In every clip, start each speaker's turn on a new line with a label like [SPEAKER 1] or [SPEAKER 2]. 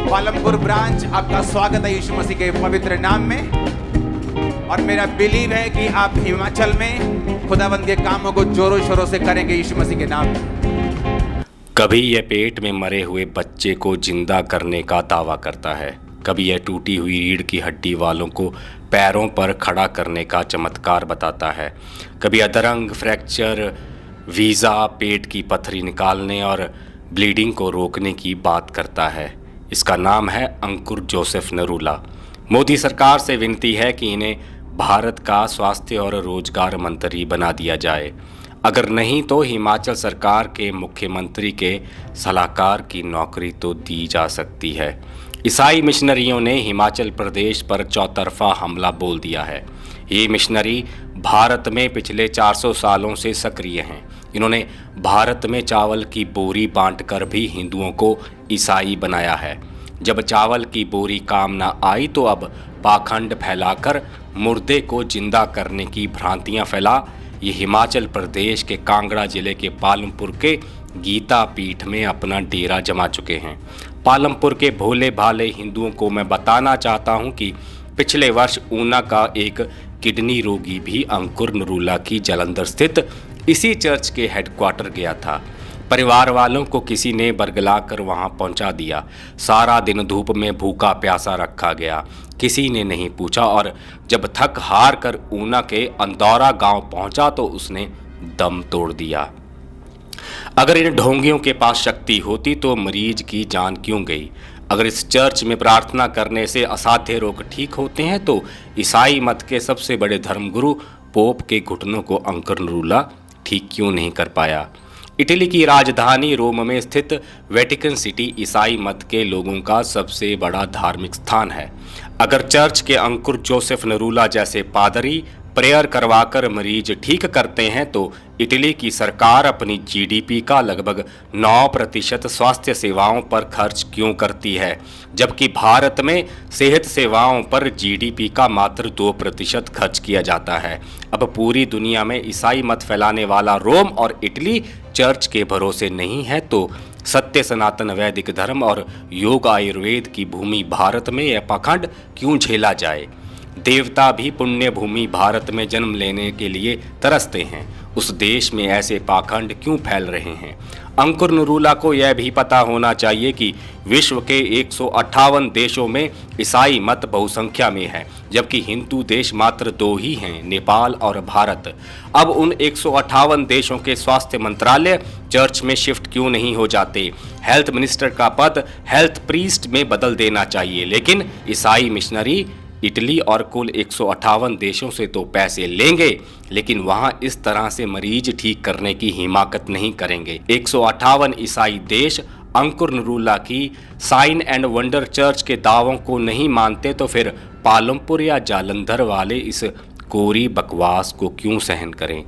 [SPEAKER 1] Palampur branch, आपका स्वागत है यीशु मसीह के पवित्र नाम में। और मेरा बिलीव है कि आप हिमाचल में खुदावंद के कामों को जोरों शोरों से करेंगे यीशु मसीह के नाम में।
[SPEAKER 2] कभी यह पेट में मरे हुए बच्चे को जिंदा करने का दावा करता है, कभी यह टूटी हुई रीढ़ की हड्डी वालों को पैरों पर खड़ा करने का चमत्कार बताता है, कभी अधरंग फ्रैक्चर वीज़ा पेट की पथरी निकालने और ब्लीडिंग को रोकने की बात करता है। इसका नाम है अंकुर जोसेफ नरूला। मोदी सरकार से विनती है कि इन्हें भारत का स्वास्थ्य और रोजगार मंत्री बना दिया जाए। अगर नहीं तो हिमाचल सरकार के मुख्यमंत्री के सलाहकार की नौकरी तो दी जा सकती है। ईसाई मिशनरियों ने हिमाचल प्रदेश पर चौतरफा हमला बोल दिया है। ये मिशनरी भारत में पिछले 400 सालों से सक्रिय हैं। इन्होंने भारत में चावल की बोरी बांटकर भी हिंदुओं को ईसाई बनाया है। जब चावल की बोरी काम ना आई तो अब पाखंड फैलाकर मुर्दे को जिंदा करने की भ्रांतियां फैला ये हिमाचल प्रदेश के कांगड़ा जिले के पालमपुर के गीता पीठ में अपना डेरा जमा चुके हैं। पालमपुर के भोले भाले हिंदुओं को मैं बताना चाहता हूं कि पिछले वर्ष ऊना का एक किडनी रोगी भी अंकुर नरूला की जालंधर स्थित इसी चर्च के हेडक्वार्टर गया था। परिवार वालों को किसी ने बरगला कर वहां पहुंचा दिया। सारा दिन धूप में भूखा प्यासा रखा गया, किसी ने नहीं पूछा और जब थक हार कर ऊना के अंदौरा गांव पहुंचा तो उसने दम तोड़ दिया। अगर इन ढोंगियों के पास शक्ति होती तो मरीज की जान क्यों गई? अगर इस चर्च में प्रार्थना करने से असाध्य रोग ठीक होते हैं तो ईसाई मत के सबसे बड़े धर्मगुरु पोप के घुटनों को अंकुर नरूला ठीक क्यों नहीं कर पाया? इटली की राजधानी रोम में स्थित वेटिकन सिटी ईसाई मत के लोगों का सबसे बड़ा धार्मिक स्थान है। अगर चर्च के अंकुर जोसेफ नरूला जैसे पादरी प्रेयर करवाकर मरीज ठीक करते हैं तो इटली की सरकार अपनी जीडीपी का लगभग 9% स्वास्थ्य सेवाओं पर खर्च क्यों करती है, जबकि भारत में सेहत सेवाओं पर जीडीपी का मात्र 2% खर्च किया जाता है। अब पूरी दुनिया में ईसाई मत फैलाने वाला रोम और इटली चर्च के भरोसे नहीं है तो सत्य सनातन वैदिक धर्म और योग आयुर्वेद की भूमि भारत में यह पाखंड क्यों झेला जाए? देवता भी पुण्य भूमि भारत में जन्म लेने के लिए तरसते हैं। उस देश में ऐसे पाखंड क्यों फैल रहे हैं? अंकुर नरूला को यह भी पता होना चाहिए कि विश्व के 158 देशों में ईसाई मत बहुसंख्या में है, जबकि हिंदू देश मात्र 2 ही हैं, नेपाल और भारत। अब उन 158 देशों के स्वास्थ्य मंत्रालय चर्च में शिफ्ट क्यों नहीं हो जाते? हेल्थ मिनिस्टर का पद हेल्थ प्रीस्ट में बदल देना चाहिए, लेकिन ईसाई मिशनरी इटली और कुल 158 देशों से तो पैसे लेंगे, लेकिन वहां इस तरह से मरीज ठीक करने की हिमाकत नहीं करेंगे। 158 ईसाई देश अंकुर नरूला की साइन एंड वंडर चर्च के दावों को नहीं मानते तो फिर पालमपुर या जालंधर वाले इस कोरी बकवास को क्यों सहन करें?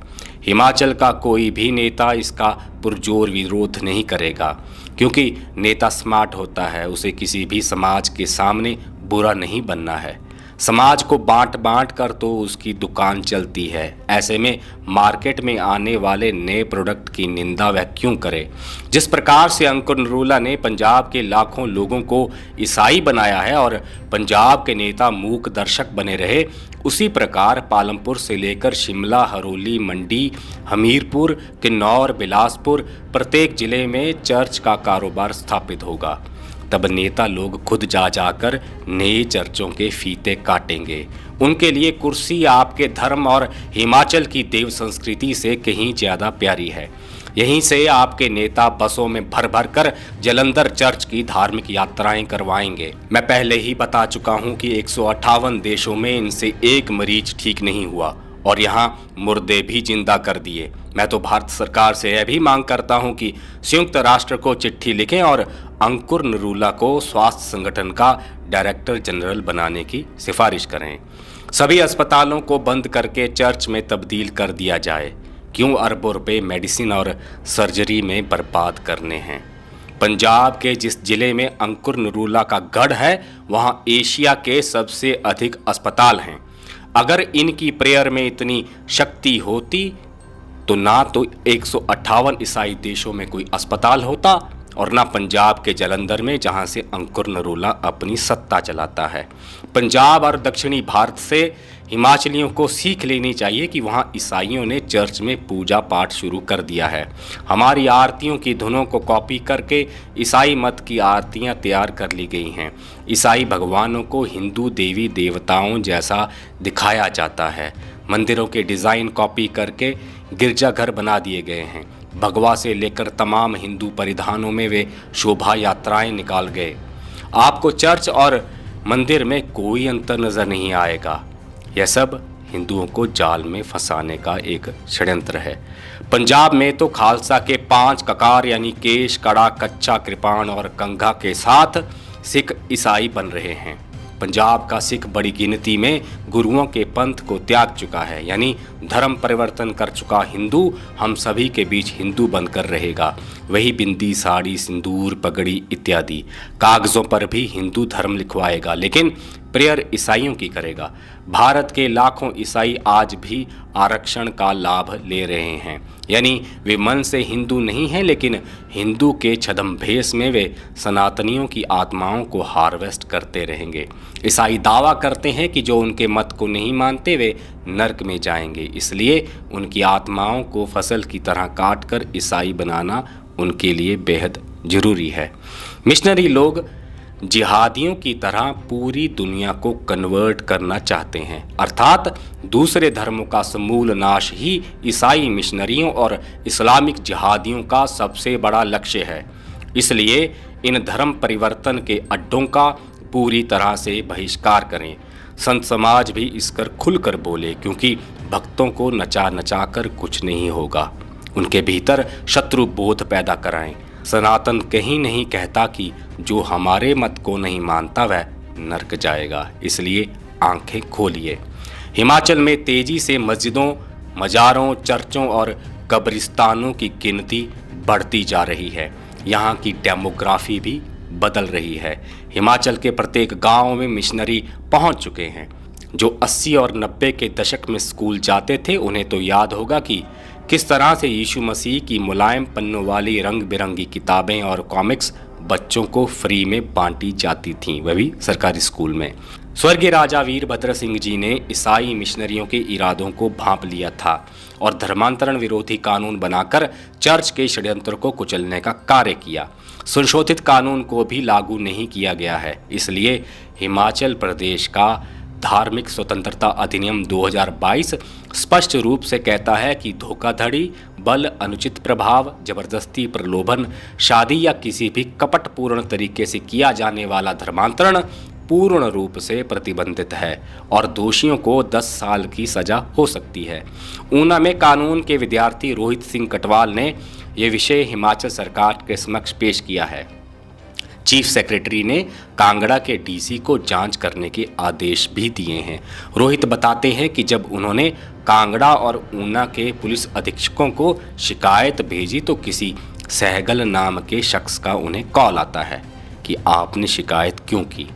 [SPEAKER 2] हिमाचल का कोई भी नेता इसका पुरजोर विरोध नहीं करेगा, क्योंकि नेता स्मार्ट होता है, उसे किसी भी समाज के सामने बुरा नहीं बनना है। समाज को बांट बांट कर तो उसकी दुकान चलती है। ऐसे में मार्केट में आने वाले नए प्रोडक्ट की निंदा वह क्यों करे? जिस प्रकार से अंकुर नरूला ने पंजाब के लाखों लोगों को ईसाई बनाया है और पंजाब के नेता मूक दर्शक बने रहे, उसी प्रकार पालमपुर से लेकर शिमला, हरोली, मंडी, हमीरपुर, किन्नौर, बिलासपुर प्रत्येक जिले में चर्च का कारोबार स्थापित होगा। तब नेता लोग खुद जा जाकर नए चर्चों के फीते काटेंगे। उनके लिए कुर्सी आपके धर्म और हिमाचल की देव संस्कृति से कहीं ज़्यादा प्यारी है। यहीं से आपके नेता बसों में भर भर कर जालंधर चर्च की धार्मिक यात्राएं करवाएंगे। मैं पहले ही बता चुका हूं कि 158 देशों में इनसे एक मरीज ठीक नहीं हुआ और यहाँ मुर्दे भी जिंदा कर दिए। मैं तो भारत सरकार से यह भी मांग करता हूं कि संयुक्त राष्ट्र को चिट्ठी लिखें और अंकुर नरूला को स्वास्थ्य संगठन का डायरेक्टर जनरल बनाने की सिफारिश करें। सभी अस्पतालों को बंद करके चर्च में तब्दील कर दिया जाए। क्यों अरबों रुपए मेडिसिन और सर्जरी में बर्बाद करने हैं? पंजाब के जिस जिले में अंकुर नरूला का गढ़ है वहां एशिया के सबसे अधिक अस्पताल हैं। अगर इनकी प्रेयर में इतनी शक्ति होती तो ना तो 158 ईसाई देशों में कोई अस्पताल होता और ना पंजाब के जलंधर में, जहां से अंकुर नरूला अपनी सत्ता चलाता है। पंजाब और दक्षिणी भारत से हिमाचलियों को सीख लेनी चाहिए कि वहां ईसाइयों ने चर्च में पूजा पाठ शुरू कर दिया है। हमारी आरतियों की धुनों को कॉपी करके ईसाई मत की आरतियां तैयार कर ली गई हैं। ईसाई भगवानों को हिंदू देवी देवताओं जैसा दिखाया जाता है। मंदिरों के डिज़ाइन कॉपी करके गिरजाघर बना दिए गए हैं। भगवा से लेकर तमाम हिंदू परिधानों में वे शोभा यात्राएं निकाल गए। आपको चर्च और मंदिर में कोई अंतर नज़र नहीं आएगा। यह सब हिंदुओं को जाल में फंसाने का एक षड्यंत्र है। पंजाब में तो खालसा के 5 ककार यानी केश, कड़ा, कच्चा, कृपाण और कंघा के साथ सिख ईसाई बन रहे हैं। पंजाब का सिख बड़ी गिनती में गुरुओं के पंथ को त्याग चुका है, यानी धर्म परिवर्तन कर चुका हिंदू हम सभी के बीच हिंदू बनकर रहेगा। वही बिंदी, साड़ी, सिंदूर, पगड़ी इत्यादि कागज़ों पर भी हिंदू धर्म लिखवाएगा, लेकिन प्रेयर ईसाइयों की करेगा। भारत के लाखों ईसाई आज भी आरक्षण का लाभ ले रहे हैं, यानी वे मन से हिंदू नहीं हैं, लेकिन हिंदू के छद्मवेश में वे सनातनियों की आत्माओं को हार्वेस्ट करते रहेंगे। ईसाई दावा करते हैं कि जो उनके मत को नहीं मानते वे नर्क में जाएंगे, इसलिए उनकी आत्माओं को फसल की तरह काट कर ईसाई बनाना उनके लिए बेहद ज़रूरी है। मिशनरी लोग जिहादियों की तरह पूरी दुनिया को कन्वर्ट करना चाहते हैं, अर्थात दूसरे धर्मों का समूल नाश ही ईसाई मिशनरियों और इस्लामिक जिहादियों का सबसे बड़ा लक्ष्य है। इसलिए इन धर्म परिवर्तन के अड्डों का पूरी तरह से बहिष्कार करें। संत समाज भी इस पर खुलकर बोले, क्योंकि भक्तों को नचा नचा कर कुछ नहीं होगा। उनके भीतर शत्रु बोध पैदा कराएं। सनातन कहीं नहीं कहता कि जो हमारे मत को नहीं मानता वह नरक जाएगा, इसलिए आंखें खोलिए। हिमाचल में तेजी से मस्जिदों, मज़ारों, चर्चों और कब्रिस्तानों की गिनती बढ़ती जा रही है। यहाँ की डेमोग्राफी भी बदल रही है। हिमाचल के प्रत्येक गांव में मिशनरी पहुँच चुके हैं। जो 80 और 90 के दशक में स्कूल जाते थे उन्हें तो याद होगा कि किस तरह से यीशु मसीह की मुलायम पन्नों वाली रंग बिरंगी किताबें और कॉमिक्स बच्चों को फ्री में बांटी जाती थीं, वह भी सरकारी स्कूल में। स्वर्गीय राजा वीरभद्र सिंह जी ने ईसाई मिशनरियों के इरादों को भांप लिया था और धर्मांतरण विरोधी कानून बनाकर चर्च के षड्यंत्र को कुचलने का कार्य किया। संशोधित कानून को भी लागू नहीं किया गया है, इसलिए हिमाचल प्रदेश का धार्मिक स्वतंत्रता अधिनियम 2022 स्पष्ट रूप से कहता है कि धोखाधड़ी, बल, अनुचित प्रभाव, जबरदस्ती, प्रलोभन, शादी या किसी भी कपटपूर्ण तरीके से किया जाने वाला धर्मांतरण पूर्ण रूप से प्रतिबंधित है और दोषियों को 10 साल की सजा हो सकती है। ऊना में कानून के विद्यार्थी रोहित सिंह कटवाल ने यह विषय हिमाचल सरकार के समक्ष पेश किया है। चीफ सेक्रेटरी ने कांगड़ा के डीसी को जांच करने के आदेश भी दिए हैं। रोहित बताते हैं कि जब उन्होंने कांगड़ा और ऊना के पुलिस अधीक्षकों को शिकायत भेजी तो किसी सहगल नाम के शख्स का उन्हें कॉल आता है कि आपने शिकायत क्यों की,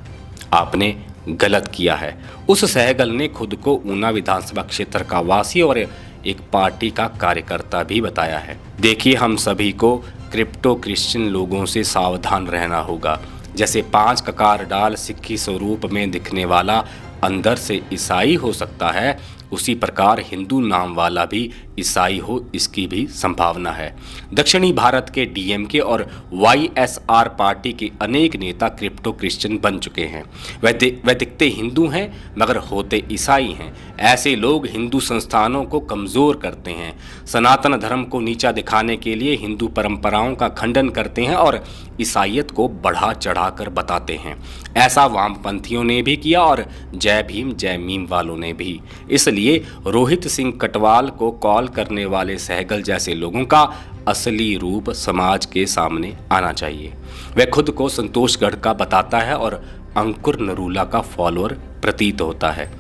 [SPEAKER 2] आपने गलत किया है। उस सहगल ने खुद को ऊना विधानसभा क्षेत्र का वासी और एक पार्टी का कार्यकर्ता भी बताया है। देखिए, हम सभी को क्रिप्टो क्रिश्चियन लोगों से सावधान रहना होगा। जैसे 5 ककार डाल सिक्खी स्वरूप में दिखने वाला अंदर से ईसाई हो सकता है, उसी प्रकार हिंदू नाम वाला भी ईसाई हो, इसकी भी संभावना है। दक्षिणी भारत के डीएमके और वाईएसआर पार्टी के अनेक नेता क्रिप्टो क्रिश्चियन बन चुके हैं। वह दिखते हिंदू हैं मगर होते ईसाई हैं। ऐसे लोग हिंदू संस्थानों को कमज़ोर करते हैं, सनातन धर्म को नीचा दिखाने के लिए हिंदू परंपराओं का खंडन करते हैं और ईसाइयत को बढ़ा चढ़ाकर बताते हैं। ऐसा वामपंथियों ने भी किया और जय भीम जय मीम वालों ने भी। इसलिए रोहित सिंह कटवाल को कॉल करने वाले सहगल जैसे लोगों का असली रूप समाज के सामने आना चाहिए। वह खुद को संतोषगढ़ का बताता है और अंकुर नरूला का फॉलोअर प्रतीत होता है।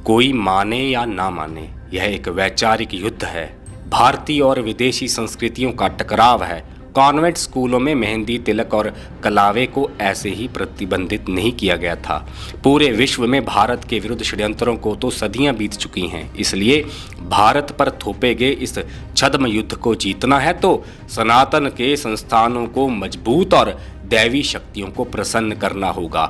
[SPEAKER 2] कोई माने या ना माने, यह एक वैचारिक युद्ध है। भारतीय और विदेशी संस्कृतियों का टकराव है। कॉन्वेंट स्कूलों में मेहंदी, तिलक और कलावे को ऐसे ही प्रतिबंधित नहीं किया गया था। पूरे विश्व में भारत के विरुद्ध षड्यंत्रों को तो सदियां बीत चुकी हैं। इसलिए भारत पर थोपे गए इस छद्म युद्ध को जीतना है तो सनातन के संस्थानों को मजबूत और दैवी शक्तियों को प्रसन्न करना होगा।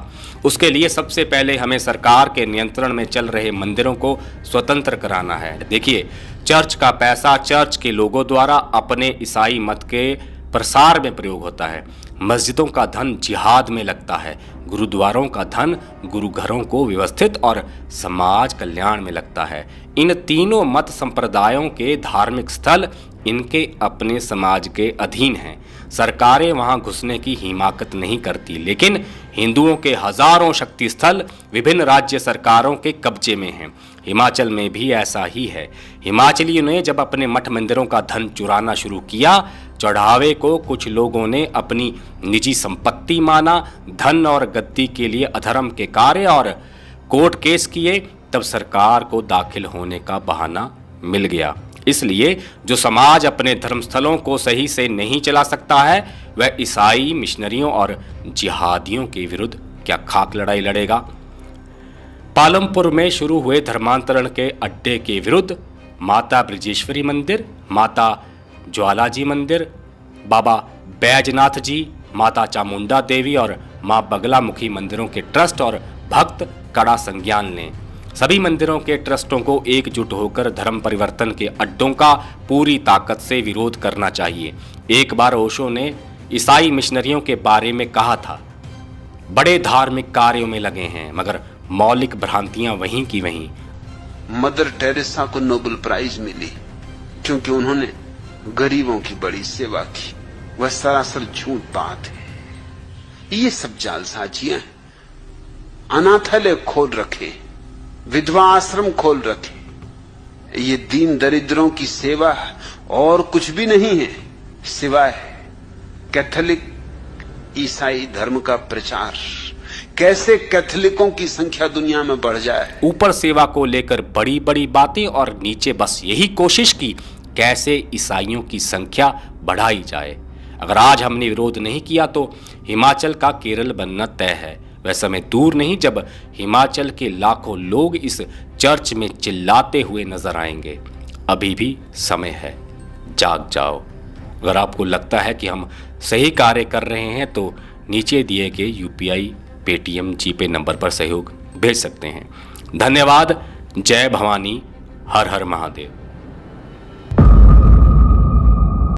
[SPEAKER 2] उसके लिए सबसे पहले हमें सरकार के नियंत्रण में चल रहे मंदिरों को स्वतंत्र कराना है। देखिए, चर्च का पैसा चर्च के लोगों द्वारा अपने ईसाई मत के प्रसार में प्रयोग होता है। मस्जिदों का धन जिहाद में लगता है। गुरुद्वारों का धन गुरुघरों को व्यवस्थित और समाज कल्याण में लगता है। इन तीनों मत संप्रदायों के धार्मिक स्थल इनके अपने समाज के अधीन हैं। सरकारें वहां घुसने की हिमाकत नहीं करती, लेकिन हिंदुओं के हजारों शक्ति स्थल विभिन्न राज्य सरकारों के कब्जे में हैं। हिमाचल में भी ऐसा ही है। हिमाचलियों ने जब अपने मठ मंदिरों का धन चुराना शुरू किया, चढ़ावे को कुछ लोगों ने अपनी निजी संपत्ति माना, धन और गद्दी के लिए अधर्म के कार्य और कोर्ट केस किए, तब सरकार को दाखिल होने का बहाना मिल गया। इसलिए जो समाज अपने धर्मस्थलों को सही से नहीं चला सकता है, वह ईसाई मिशनरियों और जिहादियों के विरुद्ध क्या खाक लड़ाई लड़ेगा। पालमपुर में शुरू हुए धर्मांतरण के अड्डे के विरुद्ध माता ब्रजेश्वरी मंदिर, माता ज्वालाजी मंदिर, बाबा बैजनाथ जी, माता चामुंडा देवी और मां बगलामुखी मंदिरों के ट्रस्ट और भक्त कड़ा संज्ञान लें। सभी मंदिरों के ट्रस्टों को एकजुट होकर धर्म परिवर्तन के अड्डों का पूरी ताकत से विरोध करना चाहिए। एक बार ओशो ने ईसाई मिशनरियों के बारे में कहा था, बड़े धार्मिक कार्यों में लगे हैं मगर मौलिक भ्रांतियां वहीं की वहीं।
[SPEAKER 3] मदर टेरेसा को नोबेल प्राइज मिली क्योंकि उन्होंने गरीबों की बड़ी सेवा की। वह सरासर झूठ बात है। ये सब जालसाजियां हैं। अनाथालय खोल रखे, विधवा आश्रम खोल रखे, ये दीन दरिद्रों की सेवा और कुछ भी नहीं है सिवाय कैथोलिक ईसाई धर्म का प्रचार। कैसे कैथोलिकों की संख्या दुनिया में बढ़ जाए।
[SPEAKER 2] ऊपर सेवा को लेकर बड़ी बड़ी बातें और नीचे बस यही कोशिश की कैसे ईसाइयों की संख्या बढ़ाई जाए। अगर आज हमने विरोध नहीं किया तो हिमाचल का केरल बनना तय है। वह समय दूर नहीं जब हिमाचल के लाखों लोग इस चर्च में चिल्लाते हुए नजर आएंगे। अभी भी समय है, जाग जाओ। अगर आपको लगता है कि हम सही कार्य कर रहे हैं तो नीचे दिए गए यूपीआई, पेटीएम, जीपे नंबर पर सहयोग भेज सकते हैं। धन्यवाद। जय भवानी, हर हर महादेव।